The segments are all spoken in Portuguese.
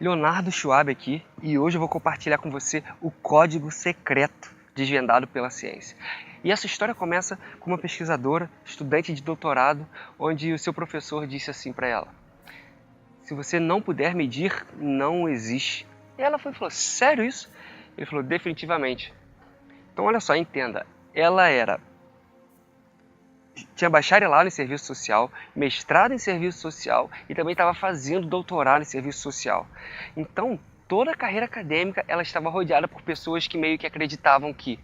Leonardo Schwab aqui e hoje eu vou compartilhar com você o código secreto desvendado pela ciência. E essa história começa com uma pesquisadora, estudante de doutorado, onde o seu professor disse assim para ela: se você não puder medir, não existe. E ela foi e falou: sério isso? Ele falou: definitivamente. Então olha só, entenda, ela tinha bacharelado em serviço social, mestrado em serviço social e também estava fazendo doutorado em serviço social. Então, toda a carreira acadêmica ela estava rodeada por pessoas que meio que acreditavam que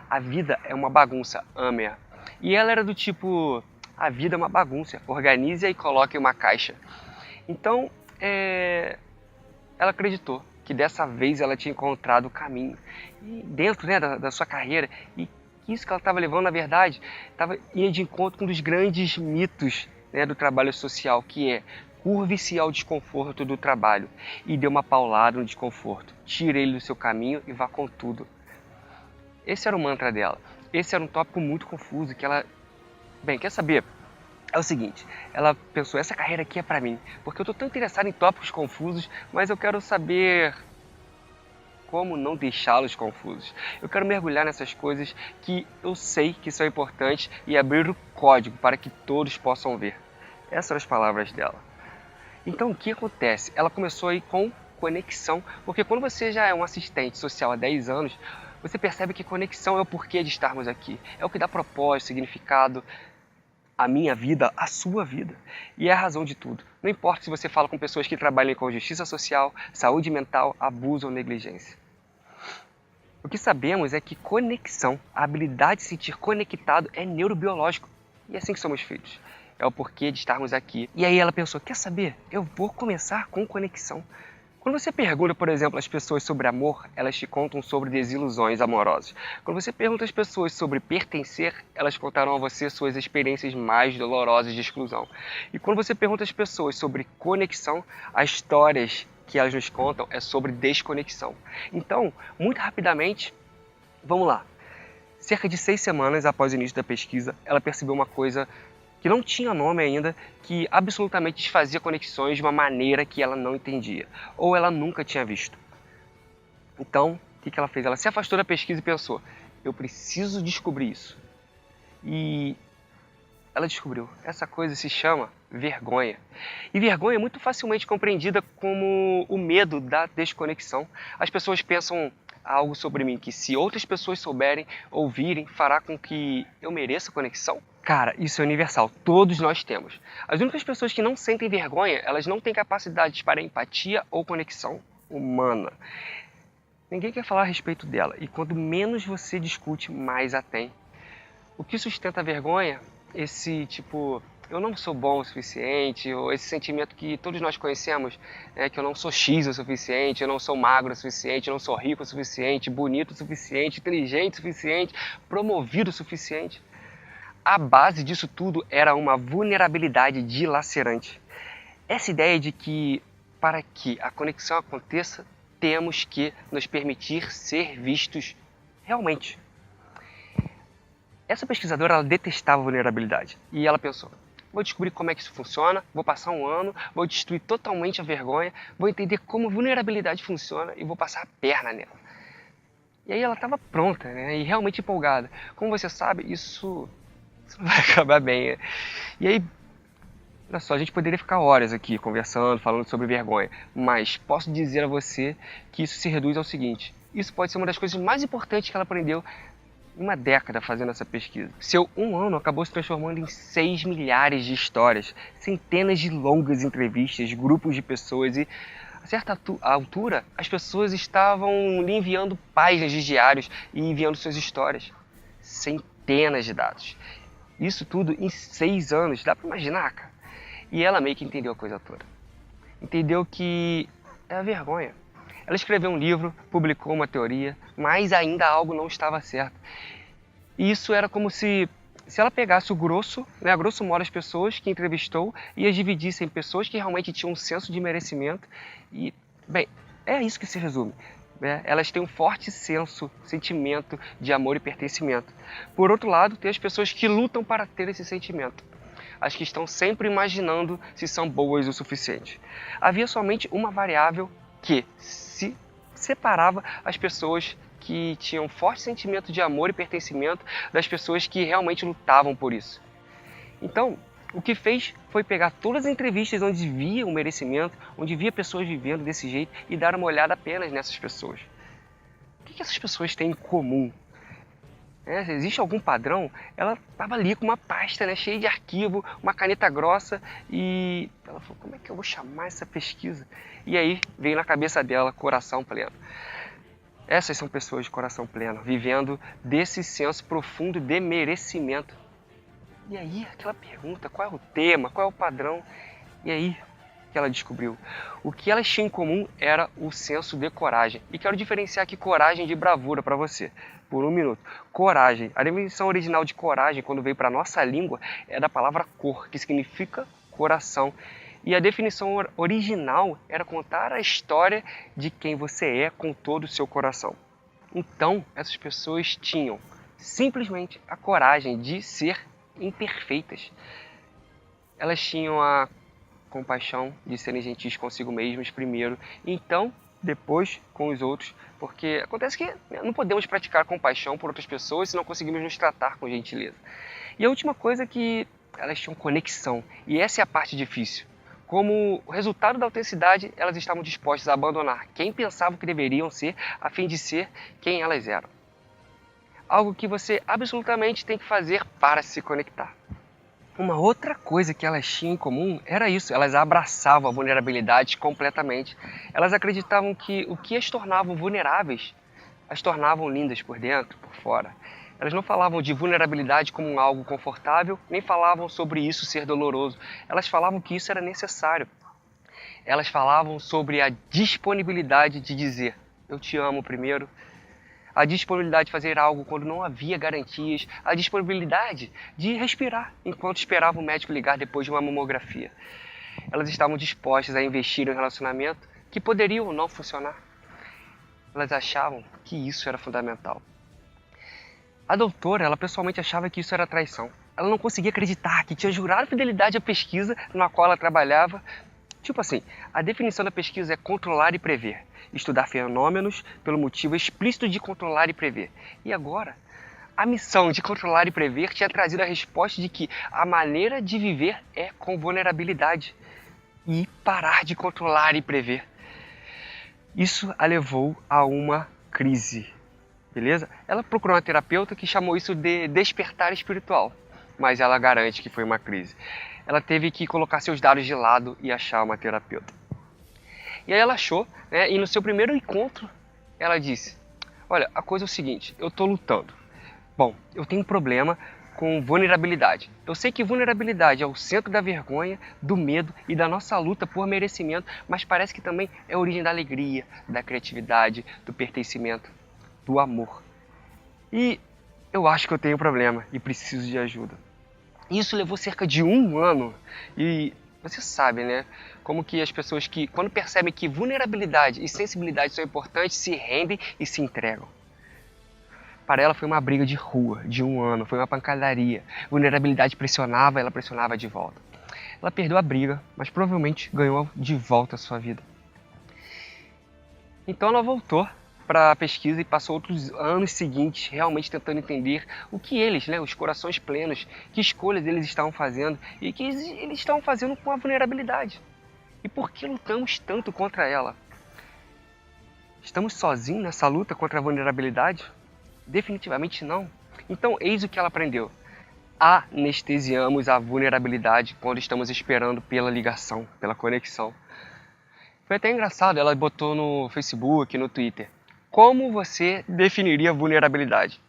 a vida é uma bagunça, ame-a. E ela era do tipo, a vida é uma bagunça, organize-a e coloque em uma caixa. Então, ela acreditou que dessa vez ela tinha encontrado o caminho e dentro da sua carreira, e isso que ela estava levando, na verdade, ia de encontro com um dos grandes mitos do trabalho social, que é curve-se ao desconforto do trabalho e dê uma paulada no desconforto, tire ele do seu caminho e vá com tudo. Esse era o mantra dela. Esse era um tópico muito confuso que ela... Bem, quer saber? É o seguinte, ela pensou, essa carreira aqui é pra mim, porque eu estou tão interessado em tópicos confusos, mas eu quero saber como não deixá-los confusos. Eu quero mergulhar nessas coisas que eu sei que são importantes e abrir o código para que todos possam ver. Essas são as palavras dela. Então o que acontece? Ela começou aí com conexão, porque quando você já é um assistente social há 10 anos, você percebe que conexão é o porquê de estarmos aqui. É o que dá propósito, significado à minha vida, à sua vida. E é a razão de tudo. Não importa se você fala com pessoas que trabalham com justiça social, saúde mental, abuso ou negligência. O que sabemos é que conexão, a habilidade de se sentir conectado é neurobiológico. E é assim que somos feitos. É o porquê de estarmos aqui. E aí ela pensou, quer saber? Eu vou começar com conexão. Quando você pergunta, por exemplo, às pessoas sobre amor, elas te contam sobre desilusões amorosas. Quando você pergunta às pessoas sobre pertencer, elas contarão a você suas experiências mais dolorosas de exclusão. E quando você pergunta às pessoas sobre conexão, as histórias que elas nos contam é sobre desconexão. Então, muito rapidamente, vamos lá. Cerca de 6 semanas após o início da pesquisa, ela percebeu uma coisa que não tinha nome ainda, que absolutamente desfazia conexões de uma maneira que ela não entendia, ou ela nunca tinha visto. Então, o que ela fez? Ela se afastou da pesquisa e pensou, eu preciso descobrir isso. E ela descobriu, essa coisa se chama vergonha. E vergonha é muito facilmente compreendida como o medo da desconexão. As pessoas pensam algo sobre mim que se outras pessoas souberem, ouvirem, fará com que eu mereça conexão? Cara, isso é universal, todos nós temos. As únicas pessoas que não sentem vergonha, elas não têm capacidade para empatia ou conexão humana. Ninguém quer falar a respeito dela, e quanto menos você discute, mais a tem. O que sustenta a vergonha? Esse tipo, eu não sou bom o suficiente, ou esse sentimento que todos nós conhecemos, que eu não sou X o suficiente, eu não sou magro o suficiente, eu não sou rico o suficiente, bonito o suficiente, inteligente o suficiente, promovido o suficiente. A base disso tudo era uma vulnerabilidade dilacerante. Essa ideia de que, para que a conexão aconteça, temos que nos permitir ser vistos realmente. Essa pesquisadora ela detestava a vulnerabilidade e ela pensou, vou descobrir como é que isso funciona, vou passar um ano, vou destruir totalmente a vergonha, vou entender como a vulnerabilidade funciona e vou passar a perna nela. E aí ela estava pronta, e realmente empolgada. Como você sabe, isso não vai acabar bem. E aí, olha só, a gente poderia ficar horas aqui conversando, falando sobre vergonha, mas posso dizer a você que isso se reduz ao seguinte, isso pode ser uma das coisas mais importantes que ela aprendeu uma década fazendo essa pesquisa. Seu um ano acabou se transformando em 6 milhares de histórias, centenas de longas entrevistas, grupos de pessoas e, a certa altura, as pessoas estavam lhe enviando páginas de diários e enviando suas histórias. Centenas de dados. Isso tudo em 6 anos, dá pra imaginar, cara? E ela meio que entendeu a coisa toda. Entendeu que é a vergonha. Ela escreveu um livro, publicou uma teoria, mas ainda algo não estava certo. E isso era como se ela pegasse o grosso, a grosso modo as pessoas que entrevistou e as dividisse em pessoas que realmente tinham um senso de merecimento. E, bem, é isso que se resume. Elas têm um forte sentimento de amor e pertencimento. Por outro lado, tem as pessoas que lutam para ter esse sentimento. As que estão sempre imaginando se são boas o suficiente. Havia somente uma variável que se separava as pessoas que tinham forte sentimento de amor e pertencimento das pessoas que realmente lutavam por isso. Então, o que fez foi pegar todas as entrevistas onde via o merecimento, onde via pessoas vivendo desse jeito e dar uma olhada apenas nessas pessoas. O que essas pessoas têm em comum? Se existe algum padrão? Ela estava ali com uma pasta, né, cheia de arquivo, uma caneta grossa, e ela falou, como é que eu vou chamar essa pesquisa? E aí veio na cabeça dela, coração pleno. Essas são pessoas de coração pleno, vivendo desse senso profundo de merecimento. E aí, aquela pergunta, qual é o tema, qual é o padrão? E aí que ela descobriu. O que elas tinham em comum era o senso de coragem. E quero diferenciar aqui coragem de bravura para você, por um minuto. Coragem. A definição original de coragem, quando veio para a nossa língua, é da palavra cor, que significa coração. E a definição original era contar a história de quem você é com todo o seu coração. Então, essas pessoas tinham simplesmente a coragem de ser imperfeitas. Elas tinham a compaixão de serem gentis consigo mesmas primeiro, e então depois com os outros, porque acontece que não podemos praticar compaixão por outras pessoas se não conseguimos nos tratar com gentileza. E a última coisa é que elas tinham conexão, e essa é a parte difícil. Como resultado da autenticidade, elas estavam dispostas a abandonar quem pensavam que deveriam ser a fim de ser quem elas eram. Algo que você absolutamente tem que fazer para se conectar. Uma outra coisa que elas tinham em comum era isso, elas abraçavam a vulnerabilidade completamente. Elas acreditavam que o que as tornavam vulneráveis, as tornavam lindas por dentro, por fora. Elas não falavam de vulnerabilidade como algo confortável, nem falavam sobre isso ser doloroso. Elas falavam que isso era necessário. Elas falavam sobre a disponibilidade de dizer, eu te amo primeiro. A disponibilidade de fazer algo quando não havia garantias, a disponibilidade de respirar enquanto esperava o médico ligar depois de uma mamografia. Elas estavam dispostas a investir em um relacionamento que poderia ou não funcionar. Elas achavam que isso era fundamental. A doutora, ela pessoalmente achava que isso era traição. Ela não conseguia acreditar que tinha jurado fidelidade à pesquisa na qual ela trabalhava. Tipo assim, a definição da pesquisa é controlar e prever. Estudar fenômenos pelo motivo explícito de controlar e prever. E agora, a missão de controlar e prever tinha trazido a resposta de que a maneira de viver é com vulnerabilidade. E parar de controlar e prever. Isso a levou a uma crise, beleza? Ela procurou uma terapeuta que chamou isso de despertar espiritual, mas ela garante que foi uma crise. Ela teve que colocar seus dados de lado e achar uma terapeuta. E aí ela achou, né, e no seu primeiro encontro, ela disse, olha, a coisa é o seguinte, eu estou lutando. Bom, eu tenho um problema com vulnerabilidade. Eu sei que vulnerabilidade é o centro da vergonha, do medo e da nossa luta por merecimento, mas parece que também é a origem da alegria, da criatividade, do pertencimento, do amor. E eu acho que eu tenho um problema e preciso de ajuda. Isso levou cerca de 1 ano e você sabe, né? Como que as pessoas que, quando percebem que vulnerabilidade e sensibilidade são importantes, se rendem e se entregam. Para ela foi uma briga de rua, de 1 ano, foi uma pancadaria. Vulnerabilidade pressionava, ela pressionava de volta. Ela perdeu a briga, mas provavelmente ganhou de volta a sua vida. Então ela voltou para a pesquisa e passou outros anos seguintes realmente tentando entender o que eles, né, os corações plenos, que escolhas eles estavam fazendo e que eles estavam fazendo com a vulnerabilidade. E por que lutamos tanto contra ela? Estamos sozinhos nessa luta contra a vulnerabilidade? Definitivamente não. Então eis o que ela aprendeu. Anestesiamos a vulnerabilidade quando estamos esperando pela ligação, pela conexão. Foi até engraçado, ela botou no Facebook, no Twitter. Como você definiria vulnerabilidade?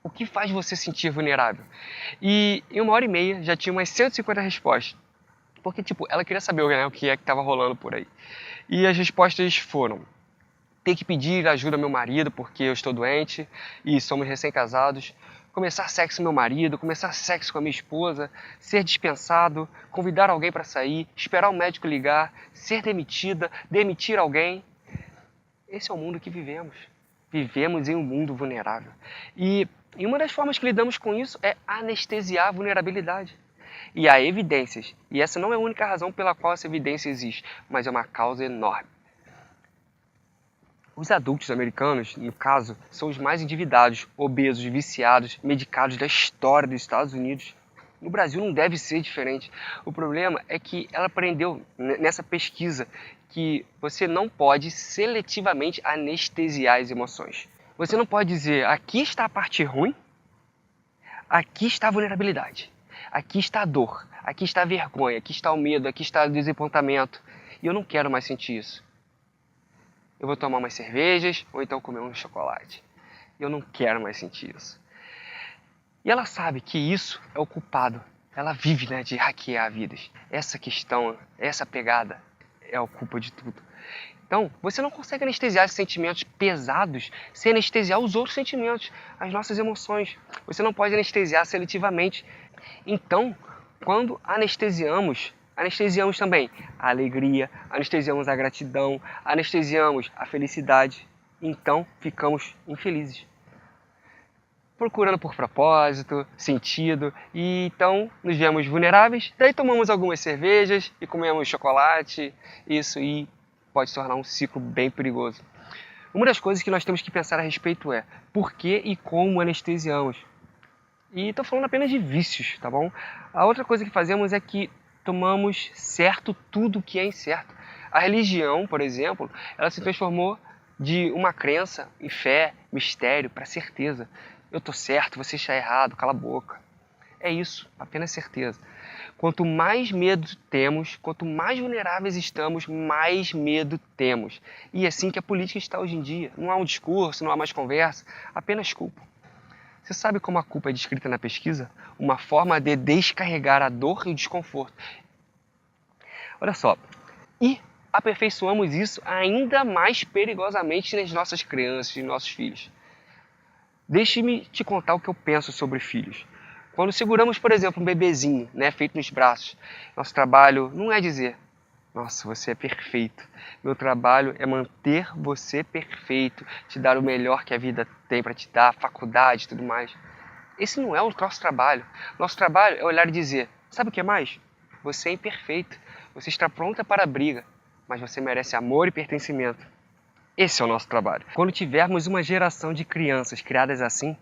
O que faz você sentir vulnerável? E em 1h30 já tinha umas 150 respostas. Porque, ela queria saber, né, o que é que estava rolando por aí. E as respostas foram: ter que pedir ajuda ao meu marido porque eu estou doente e somos recém-casados, começar sexo com meu marido, começar sexo com a minha esposa, ser dispensado, convidar alguém para sair, esperar o médico ligar, ser demitida, demitir alguém. Esse é o mundo que vivemos. Vivemos em um mundo vulnerável. E uma das formas que lidamos com isso é anestesiar a vulnerabilidade. E há evidências, e essa não é a única razão pela qual essa evidência existe, mas é uma causa enorme. Os adultos americanos, no caso, são os mais endividados, obesos, viciados, medicados da história dos Estados Unidos. No Brasil não deve ser diferente. O problema é que ela aprendeu nessa pesquisa que você não pode seletivamente anestesiar as emoções. Você não pode dizer, aqui está a parte ruim, aqui está a vulnerabilidade, aqui está a dor, aqui está a vergonha, aqui está o medo, aqui está o desapontamento. E eu não quero mais sentir isso. Eu vou tomar umas cervejas ou então comer um chocolate. Eu não quero mais sentir isso. E ela sabe que isso é o culpado. Ela vive, de hackear vidas. Essa questão, essa pegada é a culpa de tudo. Então, você não consegue anestesiar esses sentimentos pesados sem anestesiar os outros sentimentos, as nossas emoções. Você não pode anestesiar seletivamente. Então, quando anestesiamos também a alegria, anestesiamos a gratidão, anestesiamos a felicidade. Então, ficamos infelizes. Procurando por propósito, sentido, e então nos vemos vulneráveis, daí tomamos algumas cervejas e comemos chocolate, isso e pode se tornar um ciclo bem perigoso. Uma das coisas que nós temos que pensar a respeito é por que e como anestesiamos. E estou falando apenas de vícios, tá bom? A outra coisa que fazemos é que tomamos certo tudo que é incerto. A religião, por exemplo, ela se transformou de uma crença em fé, mistério, para certeza. Eu estou certo, você está errado, cala a boca. É isso, apenas certeza. Quanto mais medo temos, quanto mais vulneráveis estamos, mais medo temos. E é assim que a política está hoje em dia. Não há um discurso, não há mais conversa, apenas culpa. Você sabe como a culpa é descrita na pesquisa? Uma forma de descarregar a dor e o desconforto. Olha só, e aperfeiçoamos isso ainda mais perigosamente nas nossas crianças e nossos filhos. Deixe-me te contar o que eu penso sobre filhos. Quando seguramos, por exemplo, um bebezinho, feito nos braços, nosso trabalho não é dizer, nossa, você é perfeito. Meu trabalho é manter você perfeito, te dar o melhor que a vida tem para te dar, faculdade e tudo mais. Esse não é o nosso trabalho. Nosso trabalho é olhar e dizer, sabe o que mais? Você é imperfeito, você está pronta para a briga, mas você merece amor e pertencimento. Esse é o nosso trabalho. Quando tivermos uma geração de crianças criadas assim,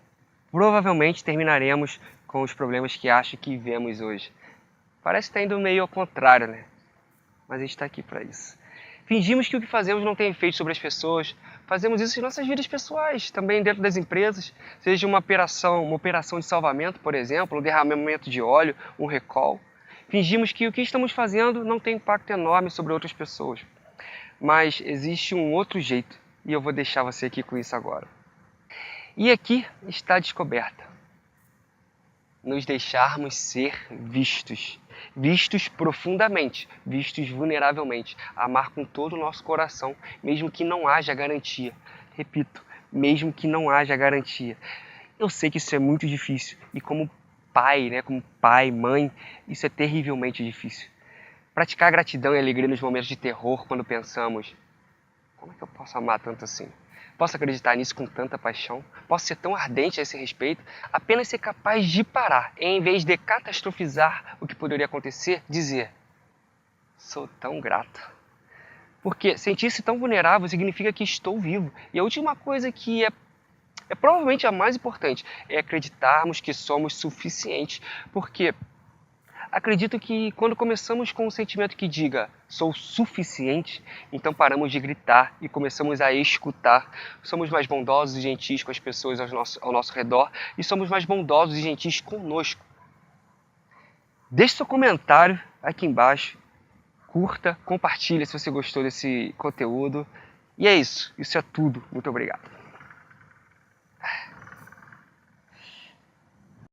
provavelmente terminaremos com os problemas que acho que vemos hoje. Parece estar indo meio ao contrário, Mas a gente está aqui para isso. Fingimos que o que fazemos não tem efeito sobre as pessoas. Fazemos isso em nossas vidas pessoais, também dentro das empresas. Seja uma operação de salvamento, por exemplo, um derramamento de óleo, um recall. Fingimos que o que estamos fazendo não tem impacto enorme sobre outras pessoas. Mas existe um outro jeito, e eu vou deixar você aqui com isso agora. E aqui está a descoberta. Nos deixarmos ser vistos. Vistos profundamente, vistos vulneravelmente. Amar com todo o nosso coração, mesmo que não haja garantia. Repito, mesmo que não haja garantia. Eu sei que isso é muito difícil, e como pai, mãe, isso é terrivelmente difícil. Praticar gratidão e alegria nos momentos de terror, quando pensamos, como é que eu posso amar tanto assim? Posso acreditar nisso com tanta paixão? Posso ser tão ardente a esse respeito? Apenas ser capaz de parar, e, em vez de catastrofizar o que poderia acontecer, dizer, sou tão grato. Porque sentir-se tão vulnerável significa que estou vivo. E a última coisa que é provavelmente a mais importante, é acreditarmos que somos suficientes. Porque acredito que quando começamos com um sentimento que diga sou suficiente, então paramos de gritar e começamos a escutar. Somos mais bondosos e gentis com as pessoas ao nosso redor e somos mais bondosos e gentis conosco. Deixe seu comentário aqui embaixo, curta, compartilhe se você gostou desse conteúdo. E é isso, isso é tudo. Muito obrigado.